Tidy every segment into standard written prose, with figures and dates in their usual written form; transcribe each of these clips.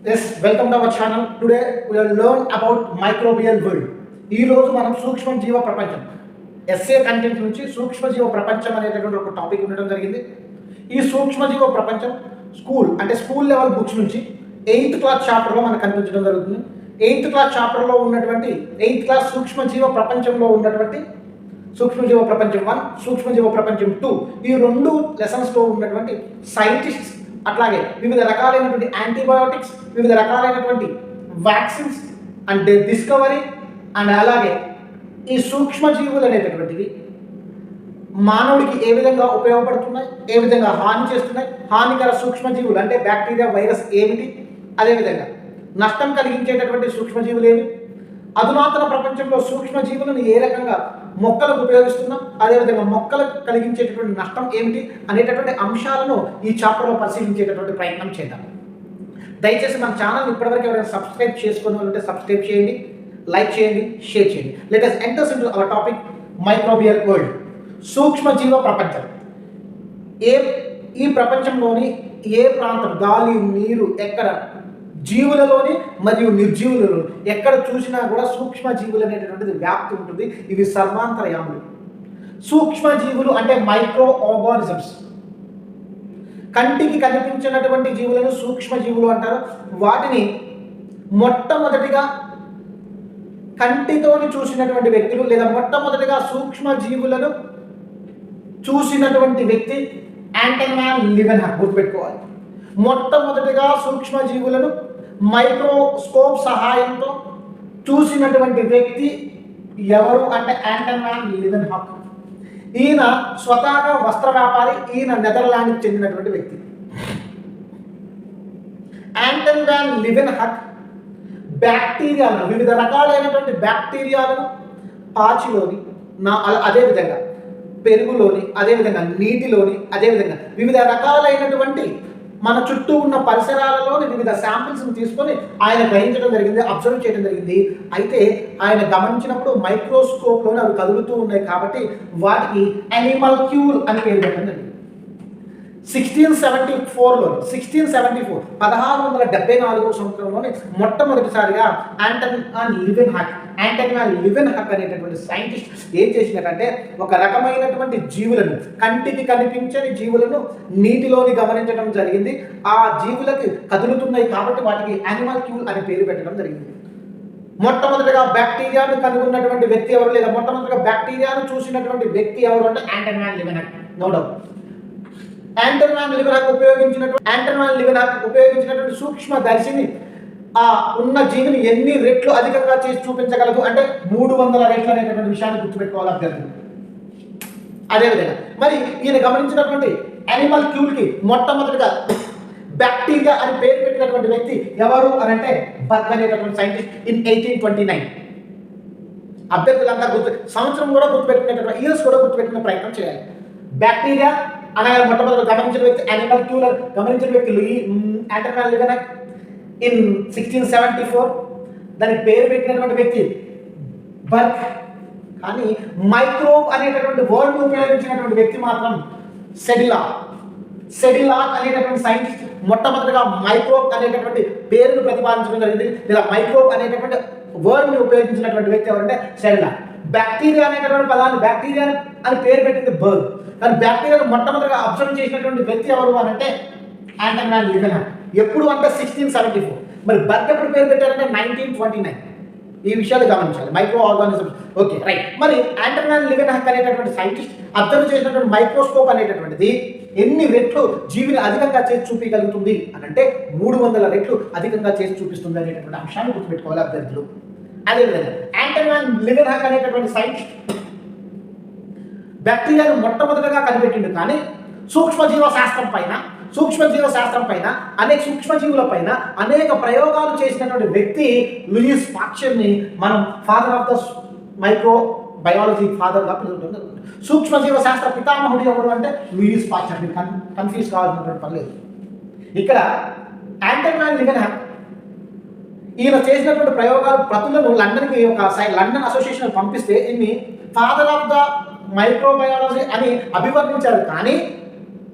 Yes, welcome to our channel. Today we will learn about microbial world. ఈ రోజు మనం సూక్ష్మ జీవ ప్రపంచం ఎస్ఏ కంటెంట్ నుంచి సూక్ష్మ జీవ ప్రపంచం అనేటటువంటి ఒక టాపిక్ ఉండడం జరిగింది. ఈ సూక్ష్మ జీవ ప్రపంచం స్కూల్ లెవెల్ బుక్స్ నుంచి 8th క్లాస్ చాప్టర్లో మనకు కనిపించడం జరుగుతుంది. 8th క్లాస్ చాప్టర్లో ఉన్నటువంటి 8th క్లాస్ సూక్ష్మ జీవ ప్రపంచంలో ఉన్నటువంటి సూక్ష్మజీవ ప్రపంచం 1, సూక్ష్మజీవ ప్రపంచం 2 ఈ రెండు లెసన్స్లో ఉన్నటువంటి సైంటిస్ట్స్, అట్లాగే వివిధ రకాలైనటువంటి యాంటీబయోటిక్స్, వివిధ రకాలైనటువంటి వ్యాక్సిన్స్ అండ్ డిస్కవరీ అండ్ అలాగే ఈ సూక్ష్మజీవులు అనేటటువంటివి మానవుడికి ఏ విధంగా ఉపయోగపడుతున్నాయి, ఏ విధంగా హాని చేస్తున్నాయి, హానికర సూక్ష్మజీవులు అంటే బ్యాక్టీరియా, వైరస్ ఏమిటి, అదేవిధంగా నష్టం కలిగించేటటువంటి సూక్ష్మజీవులు ఏమి, అధునాతన ప్రపంచంలో సూక్ష్మజీవులను ఏ రకంగా మొక్కలకు ఉపయోగిస్తున్నాం, అదేవిధంగా మొక్కలకు కలిగించేటటువంటి నష్టం ఏమిటి అనేటటువంటి అంశాలను ఈ చాప్టర్లో పరిశీలించేటటువంటి ప్రయత్నం చేద్దాం. దయచేసి మన ఛానల్ ఇప్పటివరకు ఎవరైనా సబ్స్క్రైబ్ చేసుకునే వాళ్ళు ఉంటే సబ్స్క్రైబ్ చేయండి, లైక్ చేయండి, షేర్ చేయండి. Let us enter into our topic microbial world. సూక్ష్మజీవ ప్రపంచం. ఈ ప్రపంచంలోని ఏ ప్రాంతం, గాలి, నీరు, ఎక్కడ జీవులలోని మరియు నిర్జీవులలో ఎక్కడ చూసినా కూడా సూక్ష్మజీవులు అనేటటువంటిది వ్యాప్తి ఉంటుంది. ఇవి సర్వాంతరయాములు. సూక్ష్మజీవులు అంటే మైక్రో ఆర్గానిజమ్స్. కంటికి కనిపించినటువంటి జీవులను సూక్ష్మజీవులు అంటారు. వాటిని మొట్టమొదటిగా కంటితోని చూసినటువంటి వ్యక్తులు లేదా మొట్టమొదటిగా సూక్ష్మజీవులను చూసినటువంటి వ్యక్తి ఆంటన్ వాన్ లీవెన్హాక్. గుర్తుపెట్టుకోవాలి, మొట్టమొదటిగా సూక్ష్మజీవులను మైక్రోస్కోప్ సహాయంతో చూసినటువంటి వ్యక్తి ఎవరు అంటే ఆంటన్ వాన్ లీవెన్హాక్. ఈయన స్వతహాగా వస్త్ర వ్యాపారి. ఈయన నెదర్లాండ్కి చెందినటువంటి వ్యక్తి. ఆంటన్ వాన్ లీవెన్హాక్ బ్యాక్టీరియాలను, వివిధ రకాలైనటువంటి బ్యాక్టీరియాలను పాచిలోని, అదేవిధంగా పెరుగులోని, అదేవిధంగా నీటిలోని, అదేవిధంగా వివిధ రకాలైనటువంటి మన చుట్టూ ఉన్న పరిసరాలలోని వివిధ శాంపిల్స్ని తీసుకొని ఆయన గ్రహించడం జరిగింది, అబ్జర్వ్ చేయడం జరిగింది. అయితే ఆయన గమనించినప్పుడు మైక్రోస్కోప్లోనే అవి కదులుతూ ఉన్నాయి కాబట్టి వాటికి యానిమల్క్యూల్ అని పేరు పెట్టడం జరిగింది. 1674 సంవత్సరంలోని మొట్టమొదటిసారిగా ఆంటన్ వాన్ లీవెన్హాక్ అనేటటువంటి సైంటిస్ట్ ఏం చేసినట్టే ఒక రకమైనటువంటి జీవులను, కంటికి కనిపించని జీవులను నీటిలోని గమనించడం జరిగింది. ఆ జీవులకి కదులుతున్నాయి కాబట్టి వాటికి యానిమల్క్యూల్ అని పేరు పెట్టడం జరిగింది. మొట్టమొదటిగా బ్యాక్టీరియాను కనుగొన్నటువంటి వ్యక్తి ఎవరు, లేదా మొట్టమొదటిగా బ్యాక్టీరియాను చూసినటువంటి వ్యక్తి ఎవరు అంటే Anton van Leeuwenhoek. No doubt. Anton van Leeuwenhoek ఉపయోగించినటువంటి సూక్ష్మదర్శిని ఆ ఉన్న జీవిని ఎన్ని రెట్లు అధికంగా చేసి చూపించగలదు అంటే 300 రెట్లు అనేటటువంటి విషయాన్ని గుర్తుపెట్టుకోవాలి అభ్యర్థులు. అదేవిధంగా మరి ఈయన గమనించినటువంటి యానిమల్క్యూల్కి మొట్టమొదటిగా బ్యాక్టీరియా అని పేరు పెట్టినటువంటి వ్యక్తి ఎవరు అని అంటే బర్గ్ అనేటటువంటి సైంటిస్ట్ ఇన్ 1829. అభ్యర్థులంతా సంవత్సరం కూడా గుర్తుపెట్టుకునేటటువంటి ఇయర్స్ కూడా గుర్తుపెట్టుకునే ప్రయత్నం చేయాలి. బ్యాక్టీరియా అనగా మొట్టమొదటి గమనించిన వ్యక్తి యానిమల్క్యూల్, గమనించిన వ్యక్తి ఆంటన్ వాన్ లీవెన్హాక్ ఇన్ 1674. దానికి పేరు పెట్టినటువంటి వ్యక్తి బర్గ్. కానీ మైక్రోబ్ అనేటటువంటి వర్డ్ ఉపయోగించినటువంటి వ్యక్తి మాత్రం సెడిలాక్ అనేటటువంటి సైంటిస్ట్ మొట్టమొదటిగా మైక్రోబ్ అనేటటువంటి పేరును ప్రతిపాదించడం జరిగింది, లేదా మైక్రోబ్ అనేటటువంటి వర్డ్ని ఉపయోగించినటువంటి వ్యక్తి ఎవరంటే సెడిలాక్. బ్యాక్టీరియా అనేటటువంటి పదాన్ని బ్యాక్టీరియా అని పేరు పెట్టింది బర్గ్. కానీ బ్యాక్టీరియాను మొట్టమొదటిగా అబ్జర్వ్ చేసినటువంటి వ్యక్తి ఎవరు అని అంటే ఆంటన్ వాన్ లీవెన్హాక్. ఎప్పుడు అంటే 1674. మరి బర్గ్ ఎప్పుడు పేరు పెట్టారంటే 1929. ఈ విషయాలు గమనించాలి. Micro organisms. Okay, right. మరి ఆంటన్ వాన్ లీవెన్హాక్ అనేటటువంటి సైంటిస్ట్ అబ్జర్వ్ చేసినటువంటి మైక్రోస్కోప్ అనేటటువంటిది ఎన్ని రెట్లు జీవిని అధికంగా చేసి చూపించగలుగుతుంది అని అంటే 300 రెట్లు అధికంగా చేసి చూపిస్తుంది అనేటటువంటి అంశాన్ని గుర్తుపెట్టుకోవాలి అభ్యర్థులు. అదేవిధంగా ఆంటన్ వాన్ లీవెన్హాక్ అనేటటువంటి సైంటిస్ట్ బ్యాక్టీరియాను మొట్టమొదటిగా కనిపెట్టిండు. కానీ సూక్ష్మజీవ శాస్త్రం పైన అనేక సూక్ష్మజీవుల పైన అనేక ప్రయోగాలు చేసినటువంటి వ్యక్తి లూయిస్ పాశ్చర్ని మనం father of the microbiology ఫాదర్గా పిలుస్తుంది. సూక్ష్మజీవ శాస్త్ర పితామహుడు ఎవరు అంటే లూయిస్ పాశ్చర్. మీరు కన్ఫ్యూజ్ కావాల్సినటువంటి పని లేదు. ఇక్కడ ఆంటన్ వాన్ లీవెన్హాక్ ఈయన చేసినటువంటి ప్రయోగాలు ప్రతులను లండన్కి లండన్ అసోసియేషన్ పంపిస్తే ఇన్ని ఫాదర్ ఆఫ్ ద మైక్రోబయాలజీ అని అభివర్ణించారు. కానీ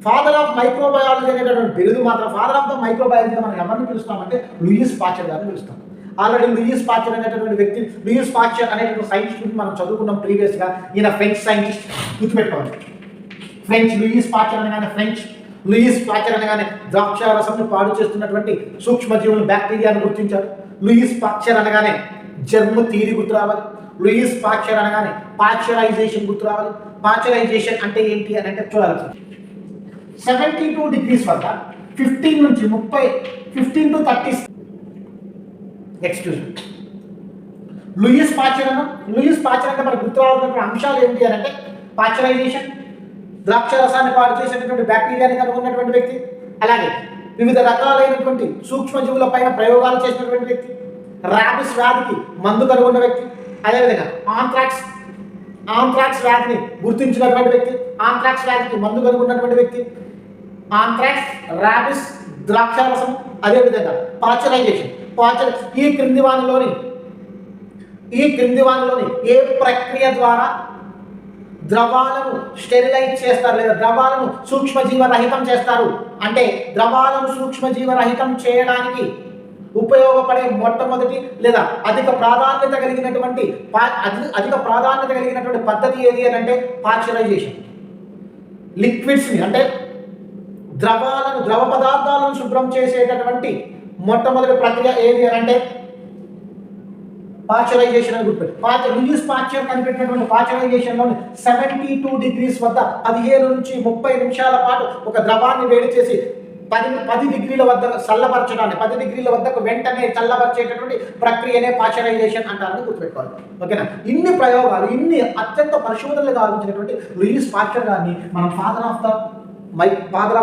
ఫాదర్ ఆఫ్ మైక్రోబయాలజీ అనేటటువంటి బిరుదు మాత్రం ఫాదర్ ఆఫ్ ద మైక్రోబయాలజీ మనం ఎవరిని పిలుస్తామంటే లూయిస్ పాస్చర్ గారిని పిలుస్తాం. ఆల్రెడీ లూయిస్ పాస్చర్ అనేటటువంటి వ్యక్తి, లూయిస్ పాస్చర్ అనేటువంటి సైంటిస్ట్ గురించి మనం చదువుకున్నాం ప్రీవియస్గా. ఈయన ఫ్రెంచ్ సైంటిస్ట్, గుర్తుపెట్టుకోవాలి. ఫ్రెంచ్ లూయిస్ పాస్చర్ అనగానే లూయిస్ పాస్చర్ అనగానే ద్రాక్ష రసంను పాడు చేస్తున్నటువంటి సూక్ష్మజీవులు బ్యాక్టీరియాను గుర్తించారు. లూయిస్ పాస్చర్ అనగానే జర్మ్ థియరీ గుర్తు రావాలి. లూయిస్ పాస్చర్ అనగానే పాస్చరైజేషన్ గుర్తు రావాలి. పాస్చరైజేషన్ అంటే ఏంటి అని అంటే చూడాలి. 72 degrees వద్ద 15 నుంచి 15 to 30 ఎక్స్క్యూజ్ లూయిస్ పాస్చర్ అంటే మనకు గుర్తు రావాల్సిన అంశాలు ఏంటి అని అంటే పాస్చరైజేషన్, ద్రాక్ష రసాన్ని పాడు చేసేటటువంటి బ్యాక్టీరియాని కనుగొన్నటువంటి వ్యక్తి, అలాగే వివిధ రకాలైనటువంటి సూక్ష్మజీవుల పైన ప్రయోగాలు చేసినటువంటి వ్యక్తి, ర్యాబిస్ వ్యాధికి మందు కనుగొన్న వ్యక్తి, అదేవిధంగా ఆంథ్రాక్స్ వ్యాధిని గుర్తించినటువంటి వ్యక్తి, ఆంథ్రాక్స్ వ్యాధికి మందు కనుగొన్నటువంటి వ్యక్తి, ఆంథ్రాక్స్, ర్యాబిస్, ద్రాక్షారసం, అదేవిధంగా పాస్చరైజేషన్. ఈ క్రింది వానిలోని ఏ ప్రక్రియ ద్వారా ద్రవాలను స్టెరిలైజ్ చేస్తారు లేదా ద్రవాలను సూక్ష్మజీవరహితం చేస్తారు అంటే ద్రవాలను సూక్ష్మజీవరహితం చేయడానికి ఉపయోగపడే మొట్టమొదటి లేదా అధిక ప్రాధాన్యత కలిగినటువంటి పద్ధతి ఏది అని అంటే పాస్చరైజేషన్. లిక్విడ్స్ని అంటే ద్రవ పదార్థాలను శుభ్రం చేసేటటువంటి మొట్టమొదటి ప్రక్రియ ఏది అని అంటే పాస్చరైజేషన్ అని గుర్తుపెట్టు. లూయిస్ పాస్చర్ కనిపెట్టినటువంటి పాస్చరైజేషన్లో 72 degrees వద్ద 15 నుంచి 30 నిమిషాల పాటు ఒక ద్రవాన్ని వేడి చేసి 10 డిగ్రీల వద్ద చల్లబరచడాన్ని 10 డిగ్రీల వద్దకు వెంటనే చల్లబరిచేటటువంటి ప్రక్రియనే పాస్చరైజేషన్ అంటారని గుర్తుపెట్టుకోవాలి. ఓకేనా? ఇన్ని ప్రయోగాలు, ఇన్ని అత్యంత పరిశోధనలు గావించినటువంటి లూయిస్ పాస్చర్ గారిని మనం ఫాదర్ ఆఫ్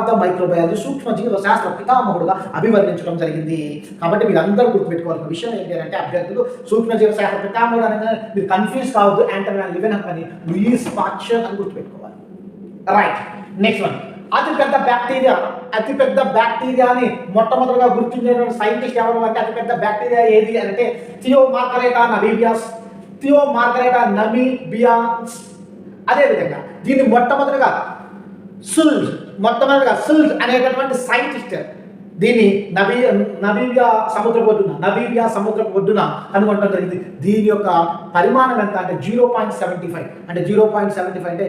ద మైక్రోబయాలజీ, సూక్ష్మజీవ శాస్త్ర పితామహుడుగా అభివర్ణించడం జరిగింది. కాబట్టి మీరు అందరూ గుర్తుపెట్టుకోవాల్సిన విషయం ఏంటి అంటే అభ్యర్థులు సూక్ష్మజీవ శాస్త్ర పితామహుడు అనగా మీరు కన్ఫ్యూజ్ కావద్దు. యాంటోనీ వాన్ లీవెన్హాక్ అని లూయిస్ పాస్చర్ అని గుర్తుపెట్టుకోవాలి. Right, next one. అతిపెద్ద బ్యాక్టీరియాని మొట్టమొదటిగా గుర్తించినటువంటి సైంటిస్ట్ ఎవరు అంటే అతిపెద్ద బ్యాక్టీరియా ఏది అంటే థియో మార్గరేటా నమీబియాన్స్. అదేవిధంగా దీన్ని మొట్టమొదటిగా సుల్జ్ అనేటటువంటి సైంటిస్ట్ దీన్ని నమీబియా సముద్రపు ఒడ్డున కనుగొనడం జరిగింది. దీని యొక్క పరిమాణం ఎంత అంటే 0.75 అంటే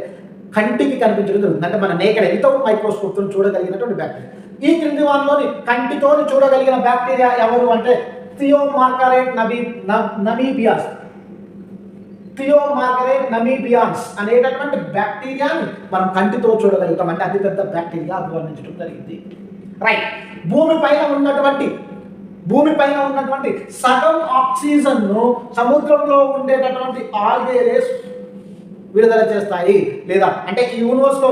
కంటికి కనిపించడం జరుగుతుంది. అంటే మన నేకెడ్ వితౌట్ మైక్రోస్కోప్తో చూడగలిగినటువంటి బ్యాక్టీరియా. ఈ క్రింది వానిలోని కంటితో చూడగలిగిన బ్యాక్టీరియా ఎవరు అంటే థియో మార్గరేట్ నమీబియాన్స్ అనేటటువంటి బ్యాక్టీరియాని మనం కంటితో చూడగలుగుతాం. అంటే అతిపెద్ద బ్యాక్టీరియా అభివర్ణించడం జరిగింది. రైట్. భూమిపైన ఉన్నటువంటి సగం ఆక్సిజన్ను సముద్రంలో ఉండేటటువంటి ఆల్గేస్ విడుదల చేస్తాయి. లేదా అంటే ఈ యూనివర్స్లో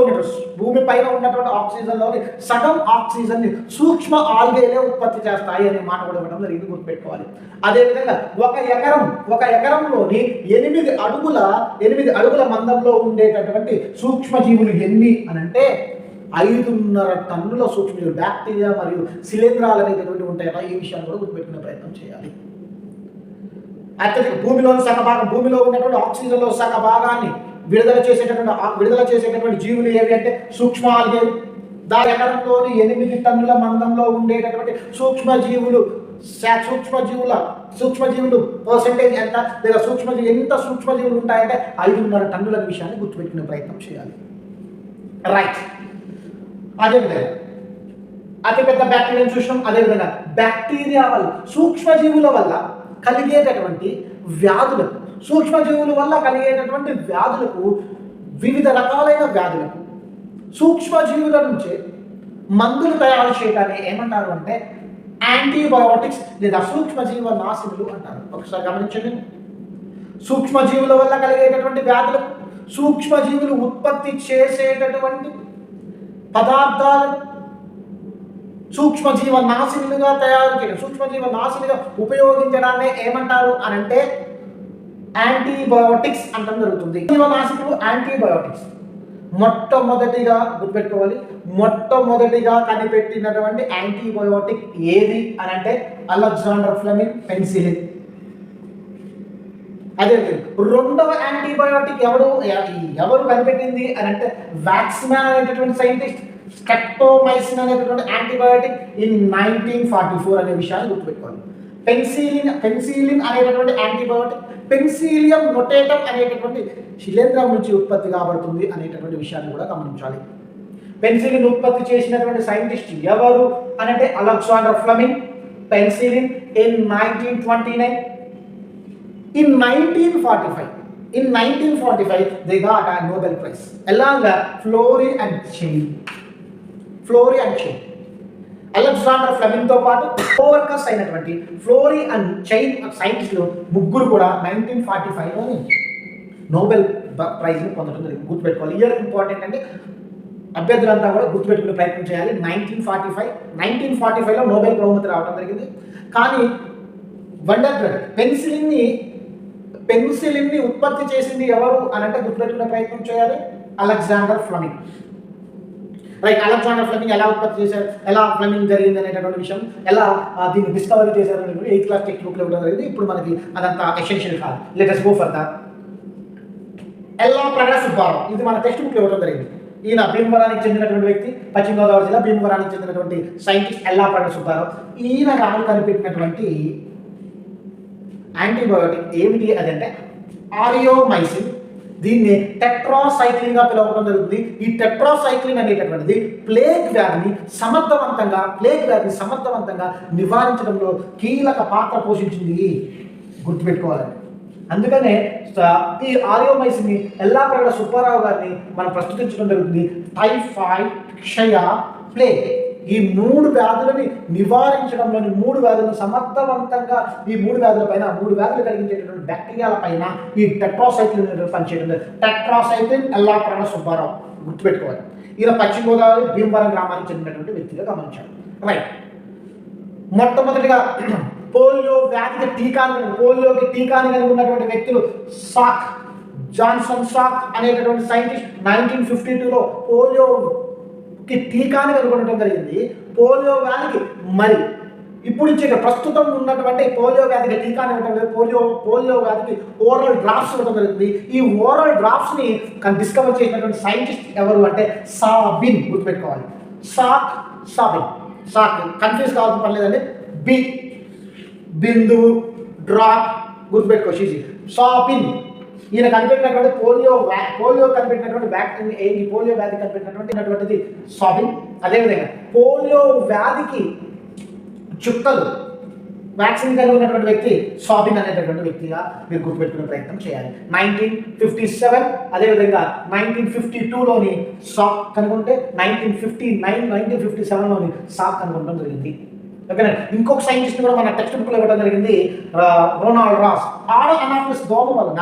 భూమి పైన ఉన్నటువంటి ఆక్సిజన్లోని సగం ఆక్సిజన్ని సూక్ష్మ ఆల్గేలే ఉత్పత్తి చేస్తాయి అనే మాట కూడా ఇవ్వడం జరిగింది, గుర్తుపెట్టుకోవాలి. అదేవిధంగా ఒక ఎకరంలోని 8 అడుగుల మందంలో ఉండేటటువంటి సూక్ష్మజీవులు ఎన్ని అని అంటే 5.5 టన్నుల సూక్ష్మజీవులు, బ్యాక్టీరియా మరియు శిలీంధ్రాలు అనేటటువంటి ఉంటాయో ఈ విషయాన్ని కూడా గుర్తుపెట్టుకునే ప్రయత్నం చేయాలి. అత్యధిక భూమిలో ఉన్నటువంటి ఆక్సిజన్లో సగ భాగాన్ని విడుదల చేసేటటువంటి జీవులు ఏవి అంటే సూక్ష్మ ఆల్గేలు. దాని ఎకరంలోని 8 టన్నుల మందంలో ఉండేటటువంటి సూక్ష్మజీవులు పర్సెంటేజ్ ఎంత లేదా ఎంత సూక్ష్మజీవులు ఉంటాయంటే 5.5 టన్నుల విషయాన్ని గుర్తుపెట్టుకునే ప్రయత్నం చేయాలి. రైట్. అదేవిధంగా అతిపెద్ద బ్యాక్టీరియాను చూసినాం. అదేవిధంగా బ్యాక్టీరియా వల్ల సూక్ష్మజీవుల వల్ల కలిగేటటువంటి వ్యాధులకు వివిధ రకాలైన వ్యాధులకు సూక్ష్మజీవుల నుంచే మందులు తయారు చేయడాన్ని ఏమంటారు అంటే యాంటీబయోటిక్స్ లేదా సూక్ష్మజీవ నాశనులు అంటారు. ఒకసారి గమనించండి. సూక్ష్మజీవుల వల్ల కలిగేటటువంటి వ్యాధులకు సూక్ష్మజీవులు ఉత్పత్తి చేసేటటువంటి పదార్థాలను సూక్ష్మజీవ నాశనులుగా ఉపయోగించడాన్ని ఏమంటారు అని అంటే యాంటీబయోటిక్స్ అంటం జరుగుతుంది. జీవనాశకులు యాంటీబయోటిక్స్ మొట్టమొదటిగా గుర్తుపెట్టుకోవాలి. మొట్టమొదటిగా కనిపెట్టినటువంటి యాంటీబయోటిక్ ఏది అని అంటే అలెగ్జాండర్ ఫ్లెమింగ్ పెన్సిలిన్. అదే రెండవ యాంటీబయోటిక్ ఎవరు కనిపెట్టింది అని అంటే వాక్స్మ్యాన్ అనేటటువంటి సైంటిస్ట్ స్ట్రెప్టోమైసిన్ అనేటటువంటి యాంటీబయాటిక్ ఇన్ 1944 అనే విషయాన్ని గుర్తుపెట్టుకోవాలి. పెన్సిలిన్ అనేటటువంటి యాంటీబయాటిక్ పెన్సిలియం నొటేటం అనేటటువంటి శిలీంధ్రం నుంచి ఉత్పత్తి కాబడుతుంది అనేటటువంటి విషయాన్ని కూడా గమనించాలి. పెన్సిలిన్ ఉత్పత్తి చేసినటువంటి సైంటిస్ట్ ఎవరు అంటే Alexander Fleming. Penicillin in 1929. In 1945 they got a Nobel Prize along with Florey and Chain. Alexander Fleming తో పాటు కోవర్కర్స్ అయినటువంటి ఫ్లోరీ అండ్ చైన్ సైంటిస్టులు ముగ్గురు కూడా 1945లోని నోబెల్ ప్రైజ్ని పొందడం జరిగింది. గుర్తుపెట్టుకోవాలి. ఇయర్ ఇంపార్టెంట్ అంటే అభ్యర్థులంతా కూడా గుర్తుపెట్టుకునే ప్రయత్నం చేయాలి. 1945లో నోబెల్ బహుమతి రావడం జరిగింది. కానీ వండర్ డ్రగ్ పెన్సిలిన్ని ఉత్పత్తి చేసింది ఎవరు అని అంటే గుర్తుపెట్టుకునే ప్రయత్నం చేయాలి. Alexander Fleming. Right. Alexander Fleming ఎలా ఉత్పత్తి చేశారు, ఎలా ఫ్లెమింగ్ జరిగింది అనేటటువంటి విషయం, ఎలా దీన్ని డిస్కవరీ చేశారు అనేది 8th క్లాస్ టెక్స్ట్ బుక్లో ఇవ్వడం జరిగింది. ఇప్పుడు మనకి అదంతా ఎసెన్షియల్ కాదు. Let us go for that. Yellapragada Subbarao, ఇది మన టెక్స్ట్ బుక్లో ఇవ్వడం జరిగింది. ఈయన భీమవరానికి చెందినటువంటి వ్యక్తి, పశ్చిమ గోదావరి జిల్లా భీమవరానికి చెందినటువంటి సైంటిస్ట్ ఎల్లాప్రగడ సుబ్బారావు. ఈయన కనిపెట్టినటువంటి యాంటీబయోటిక్ ఏమిటి అదంటే ఆరియోమైసిన్. దీన్ని టెట్రాసైక్లిన్ గా పిలవడం జరుగుతుంది. ఈ టెట్రాసైక్లిన్ అనేటటువంటిది ప్లేగ్ వ్యాధిని సమర్థవంతంగా నివారించడంలో కీలక పాత్ర పోషించింది. గుర్తుపెట్టుకోవాలండి. అందుకనే ఈ ఆరియోమైసిన్ ని ఎల్లాప్రగడ సుబ్బారావు గారిని మనం ప్రస్తుతించడం జరుగుతుంది. టైఫాయిడ్, క్షయ, ప్లేగ్ ఈ 3 వ్యాధులని నివారించడంలోని 3 వ్యాధులను సమర్థవంతంగా ఈ 3 వ్యాధులపైన 3 వ్యాధులు కలిగించేటటువంటి బ్యాక్టీరియాల పైన ఈ టెట్రాసైక్లిన్ పనిచేయడం. టెట్రాసైక్లిన్ ఎల్లాప్రగడ సుబ్బారావు గుర్తుపెట్టుకోవాలి. ఈయన పశ్చిమ గోదావరి భీమవరం గ్రామానికి చెందినటువంటి వ్యక్తిగా గమనించారు. రైట్. మొట్టమొదటిగా పోలియోకి టీకాని కలిగి ఉన్నటువంటి వ్యక్తులు జాన్సన్ సాక్ అనేటటువంటి సైంటిస్ట్ 1952లో పోలియోకి టీకాని కనుగొనడం జరిగింది. పోలియో వ్యాధికి మరి ఇప్పుడు ఇచ్చే ప్రస్తుతం ఉన్నటువంటి పోలియో వ్యాధికి టీకాని ఇవ్వడం లేదు. పోలియో వ్యాధికి ఓరల్ డ్రాప్స్ ఇవ్వడం జరుగుతుంది. ఈ ఓరల్ డ్రాప్స్ ని డిస్కవర్ చేసినటువంటి సైంటిస్ట్ ఎవరు అంటే సాబిన్. గుర్తుపెట్టుకోవాలి. సాబిన్ కన్ఫ్యూజ్ కావాల్సిన పని లేదండి. బిందువు డ్రాప్ గుర్తుపెట్టుకోవచ్చు. సాబిన్ ఈయన కనిపెట్టినటువంటి పోలియో కనిపెట్టినటువంటి పోలియో వ్యాధి కనిపెట్టినటువంటిది సాబిన్. అదేవిధంగా పోలియో వ్యాధికి చుక్కలు వ్యాక్సిన్ కలిగి ఉన్నటువంటి వ్యక్తి సాబిన్ అనేటటువంటి వ్యక్తిగా మీరు గుర్తుపెట్టుకునే ప్రయత్నం చేయాలి. 1957 అదేవిధంగా 1952లోని సాక్ కనుగొంటే 1957లోని సాక్ కనుగొనడం జరిగింది. ఓకేనా. ఇంకొక సైంటిస్ట్ కూడా మన టెక్స్ట్ బుక్లో ఇవ్వడం జరిగింది. Ronald Ross. అనాఫిలిస్ దోమ వలన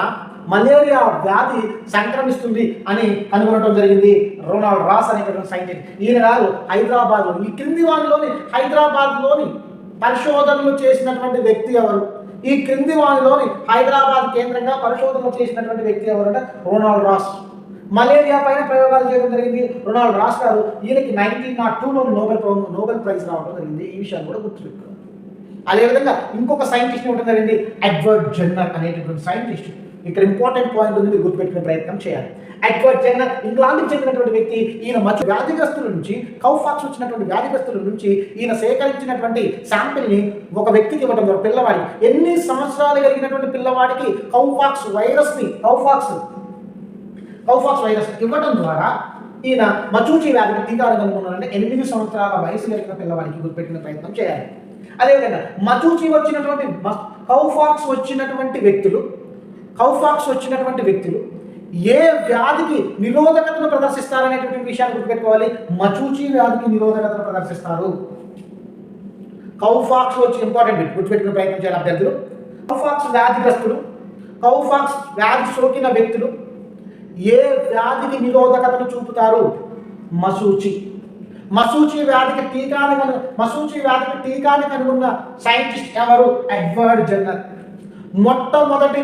మలేరియా వ్యాధి సంక్రమిస్తుంది అని కనుగొనడం జరిగింది. రొనాల్డ్ రాస్ అనేటువంటి సైంటిస్ట్. ఈయన గారు హైదరాబాద్లో ఈ క్రింది వానిలోని హైదరాబాద్లోని పరిశోధనలు చేసినటువంటి వ్యక్తి ఎవరు? ఈ క్రింది వానిలోని హైదరాబాద్ కేంద్రంగా పరిశోధనలు చేసినటువంటి వ్యక్తి ఎవరు అంటే రొనాల్డ్ రాస్. మలేరియా పైన ప్రయోగాలు చేయడం జరిగింది రొనాల్డ్ రాస్ గారు. ఈయనకి 1902లో నోబెల్ ప్రైజ్ రావడం జరిగింది. ఈ విషయాన్ని కూడా గుర్తుపెట్టుకోవాలి. అదేవిధంగా ఇంకొక సైంటిస్ట్ ఇవ్వడం జరిగింది ఎడ్వర్డ్ జెన్నర్ అనేటటువంటి సైంటిస్ట్. ఇక్కడ ఇంపార్టెంట్ పాయింట్ ఉంది, మీరు గుర్తుపెట్టుకునే ప్రయత్నం చేయాలి. ఎడ్వర్డ్ జెన్నర్ ఇంగ్లాండ్కి చెందినటువంటి వ్యక్తి. ఈయన వ్యాధిగ్రస్తుల నుంచి కౌఫాక్స్ వచ్చినటువంటి వ్యాధిగ్రస్తుల నుంచి ఈయన సేకరించినటువంటి శాంపిల్ని ఒక వ్యక్తికి ఇవ్వడం ద్వారా పిల్లవాడికి ఎన్ని సంవత్సరాలు కలిగినటువంటి పిల్లవాడికి కౌఫాక్స్ వైరస్ ఇవ్వడం ద్వారా ఈయన మచూచి వ్యాధికి టీకాలు కనుగొన్నారంటే 8 సంవత్సరాల వయసు కలిగిన పిల్లవాడికి గుర్తుపెట్టిన ప్రయత్నం చేయాలి. అదేవిధంగా కౌఫాక్స్ వచ్చినటువంటి వ్యక్తులు ఏ వ్యాధికి నిరోధకతను ప్రదర్శిస్తారనేటువంటి విషయాన్ని గుర్తుపెట్టుకోవాలి. మచూచి వ్యాధికి నిరోధకతను ప్రదర్శిస్తారు. కౌఫాక్స్ వచ్చి ఇంపార్టెంట్ గుర్తుపెట్టుకునే ప్రయత్నం చేయాలి అభ్యర్థులు. కౌఫాక్స్ వ్యాధిగ్రస్తులు, కౌఫాక్స్ వ్యాధి సోకిన వ్యక్తులు ఏ వ్యాధికి నిరోధకతను చూపుతారు? మసూచి వ్యాధికి టీకాని కనుగొన్న సైంటిస్ట్ ఎవరు? Edward Jenner. మొట్టమొదటి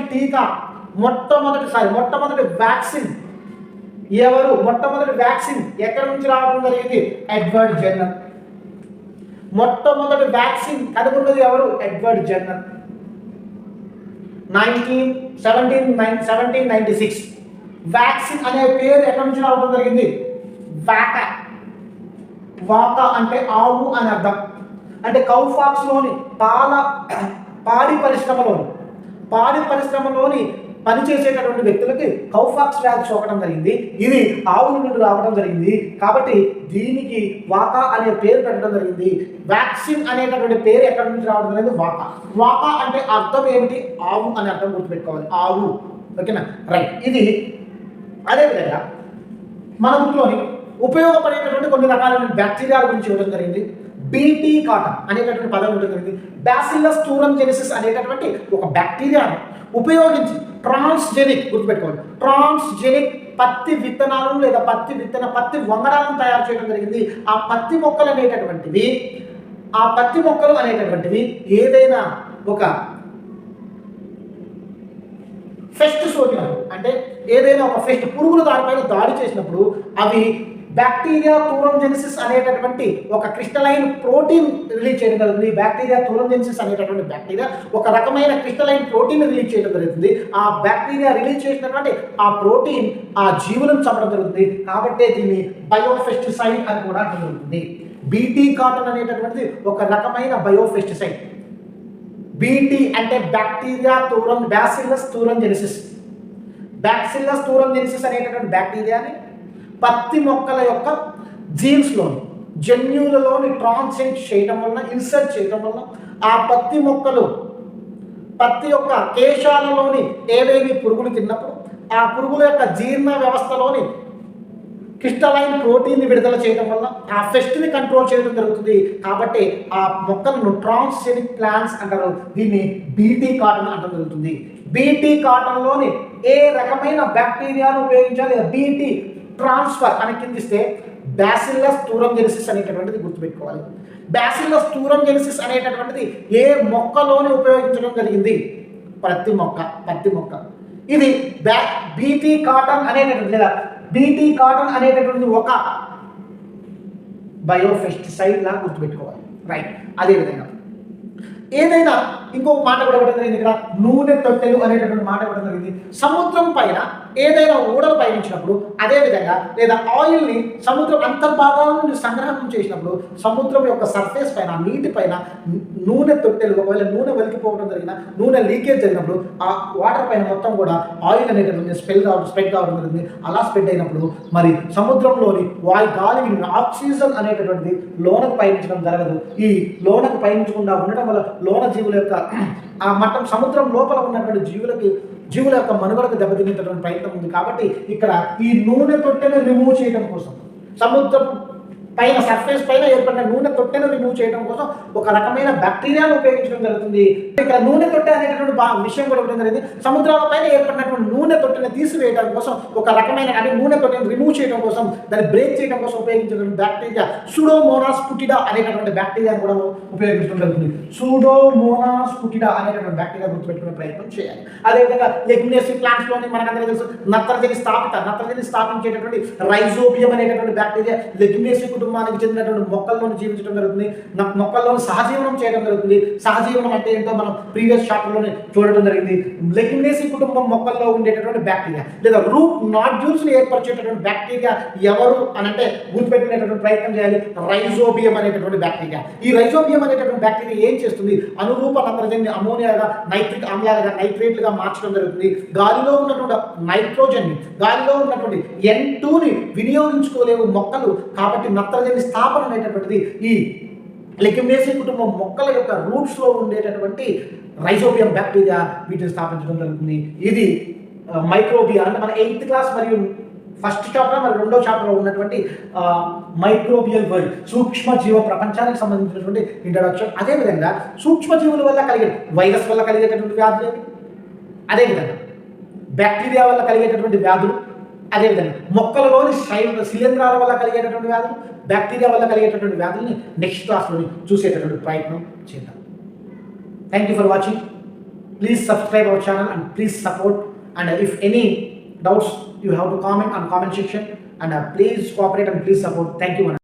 వ్యాక్సిన్ ఎవరు? మొట్టమొదటి వ్యాక్సిన్ ఎక్కడి నుంచి రావడం జరిగింది? Edward Jenner. మొట్టమొదటి వ్యాక్సిన్ కనుగొన్నది ఎవరు? Edward Jenner. 1796 వ్యాక్సిన్ అనే పేరు ఎక్కడి నుంచి రావడం జరిగింది? వాకా అంటే ఆవు అని అర్థం. అంటే కౌఫాక్స్లోని పాడి పరిశ్రమలోని పనిచేసేటటువంటి వ్యక్తులకి కౌఫాక్స్ వ్యాధి సోకడం జరిగింది. ఇది ఆవుల నుండి రావడం జరిగింది కాబట్టి దీనికి వాకా అనే పేరు పెట్టడం జరిగింది. వ్యాక్సిన్ అనేటటువంటి పేరు ఎక్కడి నుంచి రావడం జరిగింది? వాకా అంటే అర్థం ఏమిటి? ఆవు అని అర్థం గుర్తుపెట్టుకోవాలి, ఆవు. ఓకేనా, రైట్. ఇది అదేవిధంగా మన బుక్లోని ఉపయోగపడేటటువంటి కొన్ని రకాలైన బ్యాక్టీరియాల గురించి ఇవ్వడం జరిగింది. బీటీ కాటన్ అనేటటువంటి పదం ఇవ్వడం జరిగింది. బ్యాసిల్లస్ థూరంజెనిసిస్ అనేటటువంటి ఒక బ్యాక్టీరియాను ఉపయోగించి ట్రాన్స్జెనిక్, గుర్తుపెట్టుకోవాలి, ట్రాన్స్జెనిక్ పత్తి విత్తనాలను లేదా పత్తి వంగడాలను తయారు చేయడం జరిగింది. ఆ పత్తి మొక్కలు అనేటటువంటివి ఏదైనా ఒక ఫెస్ట్ సోకినప్పుడు, అంటే ఏదైనా ఒక ఫెస్ట్ పురుగులు దానిపైన దాడి చేసినప్పుడు అవి బ్యాక్టీరియా థూరంజెనిసిస్ అనేటటువంటి ఒక క్రిస్టలైన్ ప్రోటీన్ రిలీజ్ చేయడం జరుగుతుంది. బ్యాక్టీరియా థూరంజెనిసిస్ అనేటటువంటి బ్యాక్టీరియా ఒక రకమైన క్రిస్టలైన్ ప్రోటీన్ రిలీజ్ చేయడం జరుగుతుంది. ఆ బ్యాక్టీరియా రిలీజ్ చేసినటువంటి ఆ ప్రోటీన్ ఆ జీవులను చంపడం జరుగుతుంది. కాబట్టి దీన్ని బయోఫెస్టిసైడ్ అని కూడా జరుగుతుంది. బీటీ కాటన్ అనేటటువంటిది ఒక రకమైన బయోఫెస్టిసైడ్. బీటీ అంటే బ్యాసిల్లస్ థూరంజెనిసిస్ అనేటటువంటి బ్యాక్టీరియాని పత్తి మొక్కల యొక్క జన్యువులలోని ఇన్సర్ట్ చేయడం వలన ఆ పత్తి యొక్క కేశాలలోని ఏవేవి పురుగులు తిన్నప్పుడు ఆ పురుగుల యొక్క జీర్ణ వ్యవస్థలోని క్రిస్టలైన్ ప్రోటీన్ విడుదల చేయడం వల్ల ఆ ఫెస్ట్ని కంట్రోల్ చేయడం జరుగుతుంది. కాబట్టి ఆ మొక్కలను ట్రాన్స్జెనిక్ ప్లాంట్స్ అంటారు. దీన్ని బీటీ కాటన్ అంటం జరుగుతుంది. బీటీ కాటన్లోని ఏ రకమైన బ్యాక్టీరియాను ఉపయోగించాలి? బీటీ ట్రాన్స్ఫర్ అని కిందిస్తే బ్యాసిల్లస్ థూరంజెనిసిస్ అనేటటువంటిది గుర్తుపెట్టుకోవాలి. బ్యాసిల్లస్ థూరంజెనిసిస్ అనేటటువంటిది ఏ మొక్కలోని ఉపయోగించడం జరిగింది? పత్తి మొక్క. ఇది బీటీ కాటన్ అనేటటువంటి ఒక బయోఫెస్టిసైడ్ లా గుర్తుపెట్టుకోవాలి, రైట్. అదేవిధంగా ఏదైనా ఇంకొక మాట కూడా ఇవ్వడం జరిగింది ఇక్కడ, నూనె తొట్టెలు అనేటటువంటి మాట ఇవ్వడం జరిగింది. సముద్రం పైన ఏదైనా ఓడలు పయనించినప్పుడు, అదేవిధంగా లేదా ఆయిల్ని సముద్రం అంతర్భాగాల నుండి సంగ్రహణం చేసినప్పుడు సముద్రం యొక్క సర్ఫేస్ పైన, నీటి పైన నూనె తొట్టెలు, ఒకవేళ నూనె వెలికిపోవడం జరిగిన, నూనె లీకేజ్ జరిగినప్పుడు ఆ వాటర్ పైన మొత్తం కూడా ఆయిల్ అనేటటువంటి స్ప్రెడ్ కావడం జరిగింది. అలా స్ప్రెడ్ అయినప్పుడు మరి సముద్రంలోని గాలిని, ఆక్సిజన్ అనేటటువంటిది లోనకు పయనించడం జరగదు. ఈ లోనకు పయనించకుండా ఉండటం వల్ల లోన జీవుల యొక్క ఆ మట్టం సముద్రం లోపల ఉన్నటువంటి జీవుల యొక్క మనుగడకు దెబ్బతినేటటువంటి ప్రయత్నం ఉంది. కాబట్టి ఇక్కడ ఈ నూనె తొట్టెను రిమూవ్ చేయడం కోసం, సముద్రం పైన సర్ఫేస్ పైన ఏర్పడిన నూనె తొట్టెను రిమూవ్ చేయడం కోసం ఒక రకమైన బ్యాక్టీరియాను ఉపయోగించడం జరుగుతుంది. ఇక్కడ నూనె తొట్టె అనేటటువంటి విషయం కూడా ఇవ్వడం జరిగింది. సముద్రాల పైన ఏర్పడినటువంటి నూనె తొట్టెను తీసివేయడం కోసం, ఒక రకమైన అంటే నూనె తొట్టెను రిమూవ్ చేయడం కోసం, దాన్ని బ్రేక్ చేయడం కోసం ఉపయోగించిన బ్యాక్టీరియా సూడోమోనాస్ పుటిడా అనేటటువంటి బ్యాక్టీరియాను కూడా ఉపయోగించడం జరుగుతుంది. సూడోమోనాస్ పుటిడా అనేటటువంటి బ్యాక్టీరియా గుర్తుపెట్టుకునే ప్రయత్నం చేయాలి. అదేవిధంగా లెగ్యుమినేసి ప్లాంట్స్ లోని మనకందరికీ తెలుసు నత్రజని స్థాపించేటటువంటి రైజోబియం అనేటటువంటి బ్యాక్టీరియా లెగ్యుమినేసి కుటుంబానికి చెందినటువంటి మొక్కల్లోని జీవించడం జరుగుతుంది. మొక్కల్లోని సహజీవనం చేయడం జరుగుతుంది. సహజీవనం అంటే ఏంటో మనం ప్రీవియస్ చాప్టర్లోనే చూడటం జరిగింది. లెగ్యుమినేసి కుటుంబం మొక్కల్లో ఉండేటటువంటి బ్యాక్టీరియా లేదా రూట్ నాడ్యూల్స్ ని ఏర్పరిచేటటువంటి బ్యాక్టీరియా ఎవరు అని అంటే గుర్తుపెట్టుకునేటటువంటి ప్రయత్నం చేయాలి. రైజోబియం అనేటటువంటి బ్యాక్టీరియా. ఈ రైజోబియం అనేటటువంటి బ్యాక్టీరియా ఏం చేస్తుంది? అనురూప నత్రజని అమోనియాగా, నైట్రిక్ ఆమ్లాలుగా, నైట్రేట్లుగా మార్చడం జరుగుతుంది. గాలిలో ఉన్నటువంటి నైట్రోజన్, గాలిలో ఉన్నటువంటి N2ని వినియోగించుకోలేవు మొక్కలు. కాబట్టి నత్రజని స్థాపన అనేటటువంటిది ఈ లెగ్యుమినేసి కుటుంబం మొక్కల యొక్క రూట్స్లో ఉండేటటువంటి రైజోబియం బ్యాక్టీరియా వీటిని స్థాపించడం జరుగుతుంది. ఇది మైక్రోబియా అంటే మన 8th క్లాస్ మరియు ఫస్ట్ చాప్టర్ మరియు 2వ చాప్టర్లో ఉన్నటువంటి మైక్రోబియల్ వరల్డ్, సూక్ష్మ జీవ ప్రపంచానికి సంబంధించినటువంటి ఇంట్రడక్షన్. అదేవిధంగా సూక్ష్మజీవుల వల్ల కలిగే వైరస్ వల్ల కలిగేటటువంటి వ్యాధులు ఏవి, అదేవిధంగా బ్యాక్టీరియా వల్ల కలిగేటటువంటి వ్యాధులు, అదేవిధంగా మొక్కలలోని శిలీంధ్రాల వల్ల కలిగేటటువంటి వ్యాధులు, బ్యాక్టీరియా వల్ల కలిగేటటువంటి వ్యాధుల్ని నెక్స్ట్ క్లాస్లోని చూసేటటువంటి ప్రయత్నం చేద్దాం. Thank you for watching. Please subscribe our channel and please support. And if any doubts you have to comment on comment section and please cooperate and please support. Thank you.